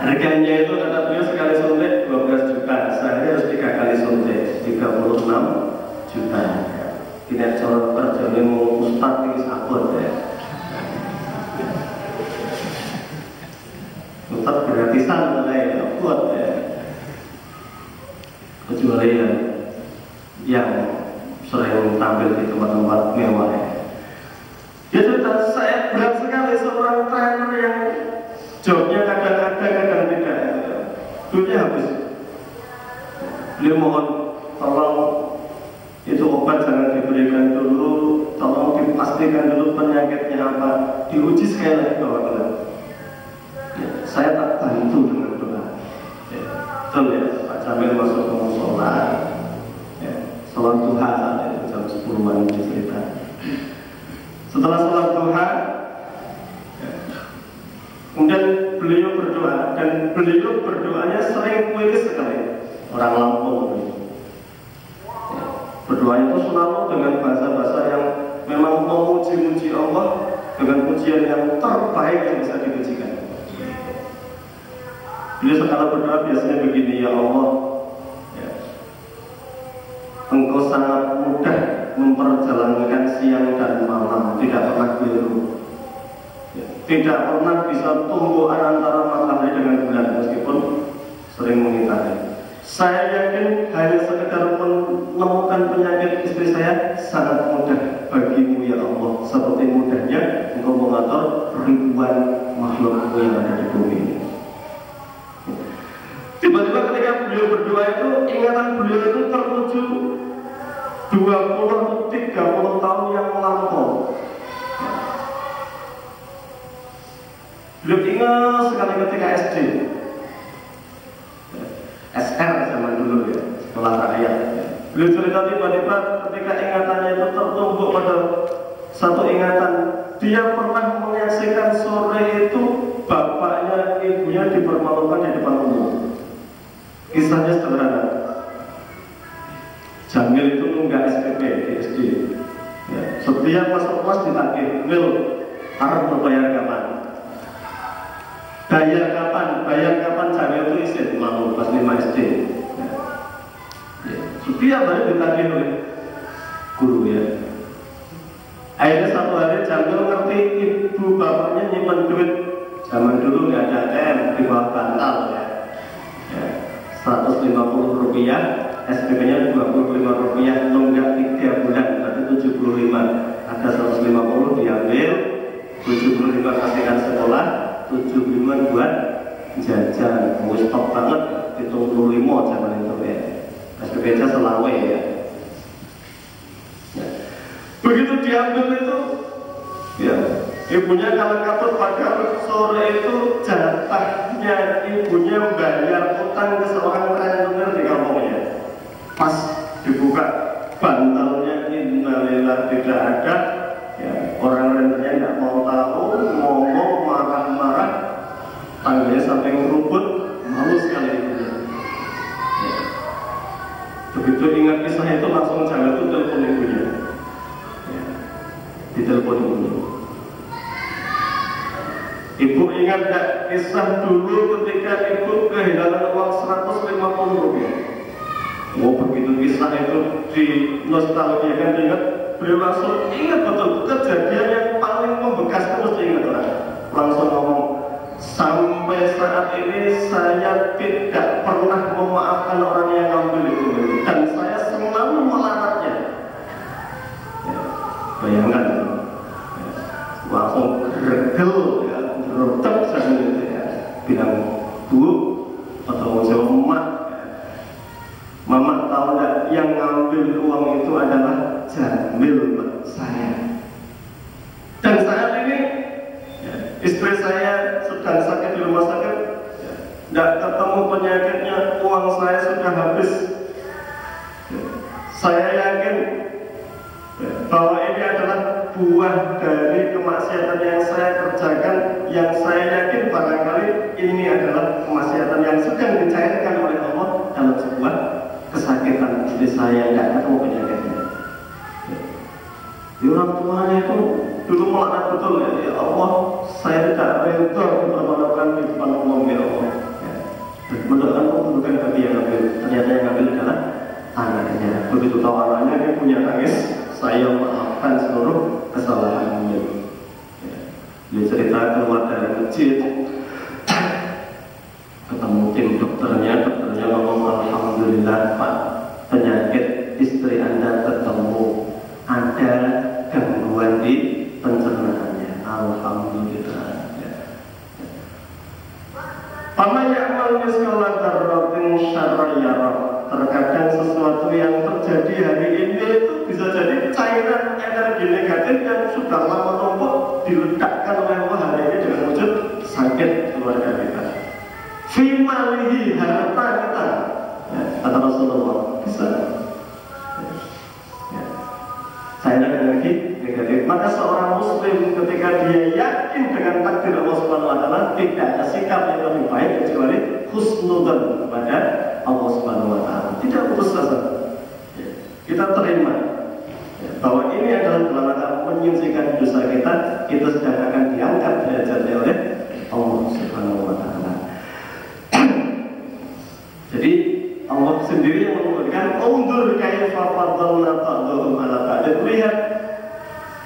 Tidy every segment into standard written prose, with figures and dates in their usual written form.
Harganya itu kata beliau sekali suntik 12 juta, saya harus 3 kali suntik 36 juta. Tidak cara kerjanya mau ustad ini sabot ya. Ustad gratisan mulai buat ya. Kecuali yang sering tampil di tempat-tempat mewah ya. Dia cerita, saya berat sekali seorang trainer yang jobnya kadang-kadang kadang tidak, duitnya habis. Beliau mohon tolong itu obat jangan diberikan dulu, tolong dipastikan dulu penyakitnya apa, diuji sekali lagi bahwa ya, saya tak bantu dengan doa. Ya, betul ya, Pak Jamil masuk ke musola, ya, sholat duha itu jam 10-an cerita. Setelah sholat duha, ya, kemudian beliau berdoa, dan beliau berdoanya sering puitis sekali. Orang Lampung ya, berdoa itu selalu dengan bahasa-bahasa yang memang memuji-muji Allah dengan pujian yang terbaik yang bisa dipujikan. Beliau sekali berdoa biasanya begini, ya Allah, ya, Engkau sangat mudah memperjalankan siang dan malam, tidak pernah keliru, ya, tidak pernah bisa tumbuh antara matahari dengan bulan meskipun sering mengitari. Saya yakin hanya sekedar menemukan penyakit istri saya sangat mudah bagimu ya Allah, seperti mudahnya Engkau mengatur ribuan makhlukmu yang ada di bumi ini. Tiba-tiba ketika beliau berdoa itu, ingatan beliau itu tertuju 20-30 tahun yang lampau. Beliau ingat sekali ketika SD, SR zaman dulu ya, sekolah rakyat. Beliau cerita tiba-tiba ketika ingatannya itu tertumbuk pada satu ingatan, dia pernah menyaksikan sore itu bapaknya ibunya dipermalukan di depan umum. Kisahnya sederhana. Jamil itu nunggak SPP di SD. Ya, setiap masuk kelas ditagih, Mil, harus berbayar kapan? Bayar kapan Jamil itu izin malu pas 5 SD. Ya. Ya. Setiap hari ditagih oleh guru ya. Akhirnya satu hari Jamil ngerti ibu bapaknya nyimpan duit. Zaman dulu nggak ada ATM di bawah bantal ya. 150 rupiah, SPP-nya 25 rupiah, nunggak 3 bulan, berarti 75. Ada 150 diambil, 75 kasihkan sekolah, 75 buat jajan. Mau stop banget, hitung 25 zaman itu ya. SPP-nya selawe ya. Begitu diambil itu, ya, ibunya kalau katut pagar sore itu jatahnya ibunya bayar utang ke seorang rentenir di kampungnya. Pas dibuka bantalnya, innalillah, tidak ada. Ya, orang rentenirnya tidak mau tahu, ngomong marah-marah, tangganya sampai ngerubut, malu sekali ibunya. Ya. Begitu ingat kisah itu langsung jangan tuh telepon ibunya. Ya. Ditelepon ibunya. Ibu ingat gak kisah dulu ketika ibu kehilangan uang 150 rupiah? Oh, begitu kisah itu di nostalgia kan, ingat, beliau langsung ingat betul kejadian yang paling membekas terus diingat orang. Langsung ngomong, sampai saat ini saya tidak pernah memaafkan orang yang ngambil itu, dan saya selalu melarangnya. Ya, bayangkan, ya, langsung regel ya. Rotok saya gitu ya, bilang bu atau jawab emak, mama tahu nggak yang ngambil uang itu adalah Jamil saya. Dan saat ini ya, istri saya sedang sakit di rumah sakit, nggak ketemu penyakitnya, uang saya sudah habis. Ya, saya yakin ya, bahwa ini adalah buah dari kemaksiatan yang saya kerjakan, yang saya yakin barangkali ini adalah kemaksiatan yang sedang dicairkan oleh Allah dalam sebuah kesakitan istri saya tidak ketemu penyakitnya. Di orang tuanya itu dulu melaknat betul ya, ya Allah, saya tidak rela dipermalukan di depan umum ya Allah. Dan mendoakan bukan bagi yang ngambil, ternyata yang ngambil adalah anaknya. Begitu tahu anaknya, dia punya tangis, saya maafkan seluruh kesalahannya. Ya. Dia cerita keluar dari masjid, ketemu tim dokternya ngomong, alhamdulillah Pak, penyakit istri Anda ketemu, ada gangguan di pencernaannya, alhamdulillah. Paman ya'mal miskala dzarratin syarran yarah. Terkadang sesuatu yang terjadi hari ini itu bisa jadi cairan energi negatif yang sudah lama numpuk diledakkan oleh Allah hari ini dengan wujud sakit keluarga kita. Fi malihi, harta kita. Ya, kata Rasulullah, bisa. Ya. Cairan energi negatif. Maka seorang muslim ketika dia yakin dengan takdir Allah Subhanahu wa taala, tidak ada sikap yang lebih baik kecuali husnudzon kepada Allah Subhanahu wa taala. Tidak putus asa. Ya. Kita terima ya, bahwa ini adalah dalam rangka menyucikan dosa kita sedang akan diangkat derajatnya oleh Allah Subhanahu wa taala. Jadi Allah sendiri yang memberikan undur kaifa fadhalna ba'dhum 'ala ba'd. Lihat,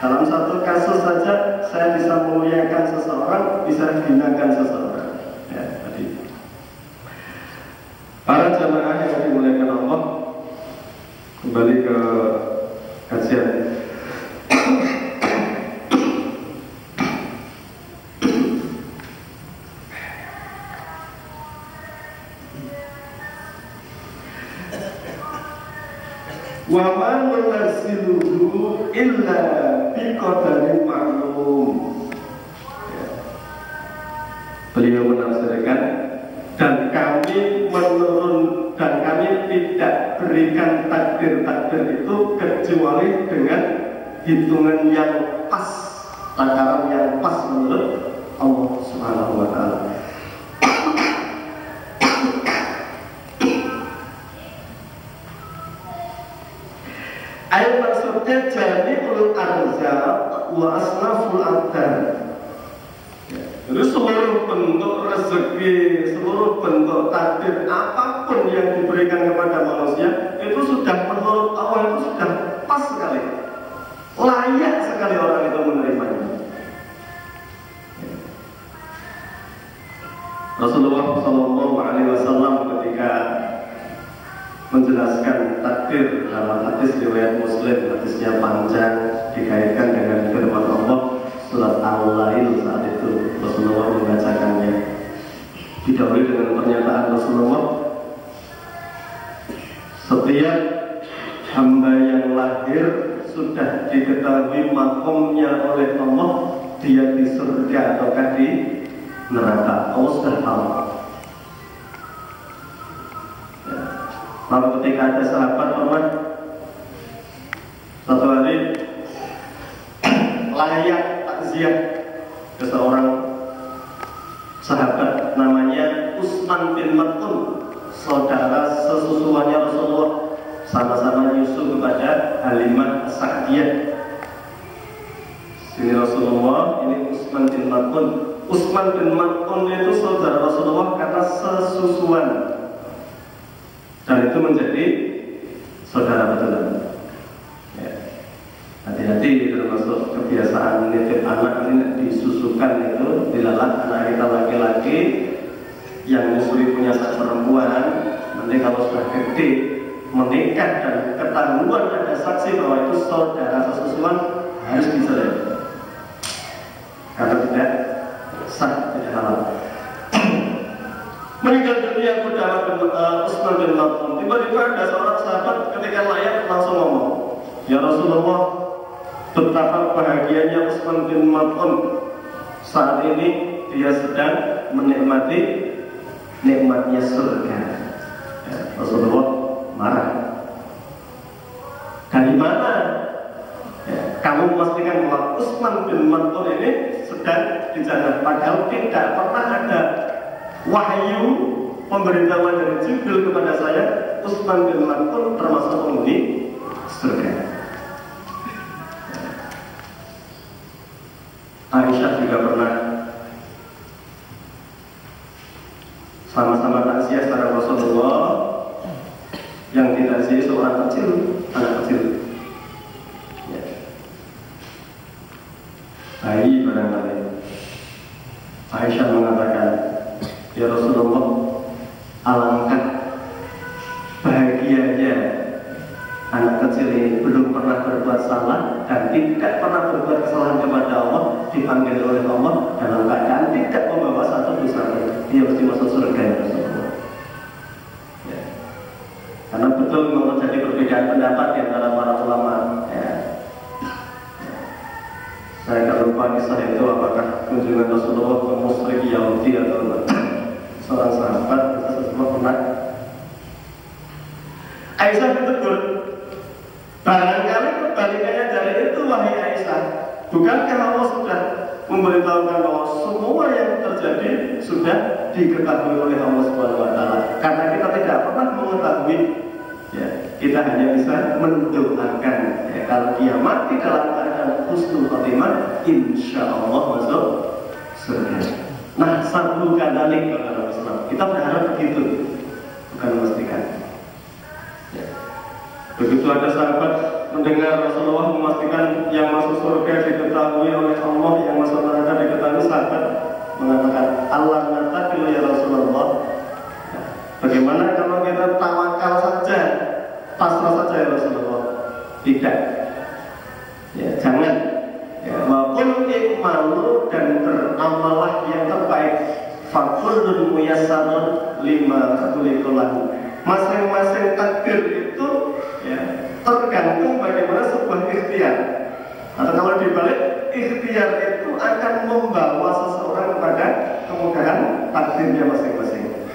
dalam satu kasus saja saya bisa memuliakan seseorang, bisa hinakan seseorang. Ya, tadi. Para jamaah yang dimuliakan Allah, kembali ke kajian. Wa ma nunazziluhu illa biqadarin ma'lum. Beliau menafsirkan, dan kami tidak berikan takdir itu kecuali dengan hitungan yang pas, takaran yang pas menurut Allah Subhanahu wa taala. Ayat maksudnya jami'ul arzaq wa asnaful aqdar. Jadi seluruh bentuk rezeki, seluruh bentuk takdir apapun yang diberikan kepada manusia itu sudah menurut Allah itu sudah pas sekali, layak sekali orang itu menerimanya. Rasulullah SAW ketika menjelaskan takdir dalam hadis riwayat Muslim, hadisnya panjang, dikaitkan dengan firman Allah surat Al-Lail. Saat itu Rasulullah membacakannya, didahului dengan pernyataan Rasulullah, setiap hamba yang lahir sudah diketahui makomnya oleh Allah, dia di surga ataukah di neraka. Allah sudah tahu. Lalu ketika ada sahabat pernah satu hari layak takziah ke seorang sahabat namanya Utsman bin Maz'un, saudara sesusuannya Rasulullah, sama-sama nyusu kepada Halimah As-Sa'diyah. Sini Rasulullah, ini Utsman bin Maz'un. Utsman bin Maz'un itu saudara Rasulullah karena sesusuan, dan itu menjadi saudara betulan. Ya. Hati-hati, termasuk kebiasaan nitip anak ini disusukan itu, dilalat anak kita laki-laki yang nyusui punya anak perempuan, nanti kalau sudah gede menikah dan ketahuan ada saksi bahwa itu saudara sesusuan, harus dicerai karena tidak sah, tidak halal. Meninggal dunia Utsman bin Maz'un. Tiba-tiba ada seorang sahabat ketika layak langsung ngomong, ya Rasulullah, betapa bahagianya Utsman bin Maz'un saat ini, dia sedang menikmati nikmatnya surga. Ya, Rasulullah marah. Dari mana ya, kamu memastikan bahwa Utsman bin Maz'un ini sedang di jannah, padahal tidak pernah ada wahyu pemberitahuan dari Jibril kepada saya Utsman bin Maz'un termasuk penghuni surga. Aisyah juga pernah sama-sama rahasia secara Rasulullah yang dikasih seorang kecil, anak kecil, ya. Bayi barangkali. Aisyah mengatakan, ya Rasulullah, alangkah bahagianya anak kecil ini belum pernah berbuat salah dan tidak pernah berbuat kesalahan kepada Allah, dipanggil oleh Allah dalam keadaan tidak membawa satu dosa pun. Dia mesti masuk surga, ya Rasulullah. Ya. Karena betul memang terjadi perbedaan pendapat di antara para ulama. Ya. Saya tak lupa kisah itu apakah kunjungan Rasulullah ke musyrik Yahudi atau seorang sahabat Rasulullah pernah. Aisyah ditegur, barangkali kebalikannya dari itu wahai Aisyah. Bukankah Allah sudah memberitahukan bahwa semua yang terjadi sudah diketahui oleh Allah Subhanahu wa Ta'ala? Karena kita tidak pernah mengetahui, ya, kita hanya bisa mendoakan. Ya, kalau dia mati dalam keadaan husnul khotimah, insya Allah masuk surga. Nah, satu kadalik pada Islam. Kita berharap begitu, bukan memastikan. Ya. Begitu ada sahabat mendengar Rasulullah memastikan yang masuk surga diketahui oleh Allah, yang masuk neraka diketahui, sahabat mengatakan, Allah natakilu ya Rasulullah. Ya. Bagaimana kalau kita tawakal saja, pasrah saja ya Rasulullah? Tidak. Ya, jangan. Ya, waqul i'malu, dan beramalah yang terbaik. Fakullun muyassarun lima khuliqa. Masing-masing takdir itu, ya, tergantung bagaimana sebuah ikhtiar. Atau kalau dibalik, ikhtiar itu akan membawa seseorang kepada kemudahan takdirnya masing-masing.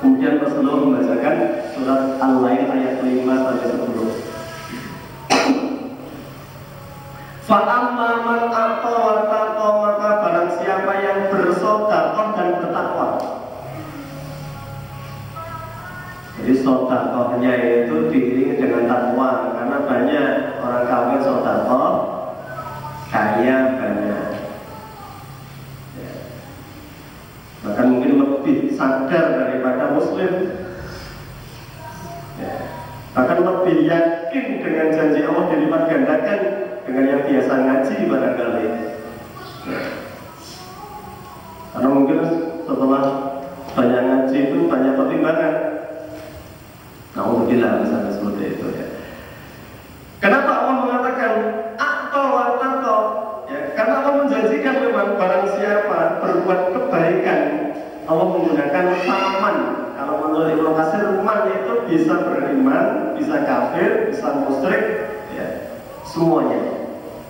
Kemudian Rasulullah membacakan surat Al-Lail ayat 5-10. Fa'amma man a'ta wa taqa, maka barang siapa yang bersedekah dan bertakwa. Jadi sedekahnya itu diiringi dengan takwa, karena banyak orang kafir sedekah kaya banyak. Ya. Bahkan mungkin lebih sadar daripada Muslim. Ya. Bahkan lebih yakin dengan janji Allah dilipat gandakan dengan yang biasa ngaji barangkali. Ya. Karena mungkin setelah banyak ngaji itu banyak pertimbangan. Alhamdulillah misalnya seperti itu, ya. Kenapa Allah mengatakan atau atau, ya? Karena Allah menjanjikan memang barang siapa berbuat kebaikan, Allah menggunakan saman. Kalau menurut Ibnu Katsir, man itu bisa beriman, bisa kafir, bisa musyrik, ya, semuanya.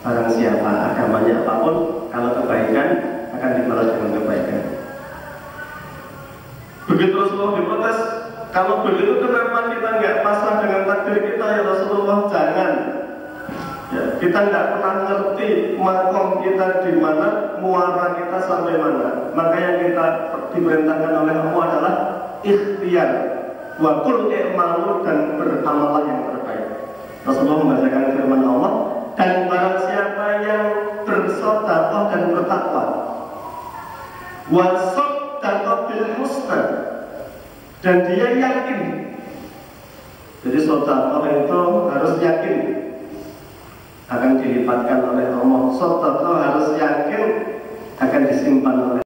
Barang siapa agamanya apapun, kalau kebaikan akan dibalas dengan kebaikan. Begitu Rasulullah diprotes, kalau begitu kenapa kita nggak pasrah dengan takdir kita ya Rasulullah? Jangan. Ya, kita nggak pernah ngerti makom kita di mana, muara kita sampai mana. Maka yang kita diperintahkan oleh Allah adalah ikhtiar, wa qul i'malu, dan beramalah yang terbaik. Rasulullah membacakan firman Allah, dan barang siapa yang bersedekah dan bertakwa, wa saddaqa bil husna, dan dia yakin. Jadi sedekah itu harus yakin akan dilipatkan oleh Allah. Sedekah harus yakin akan disimpan oleh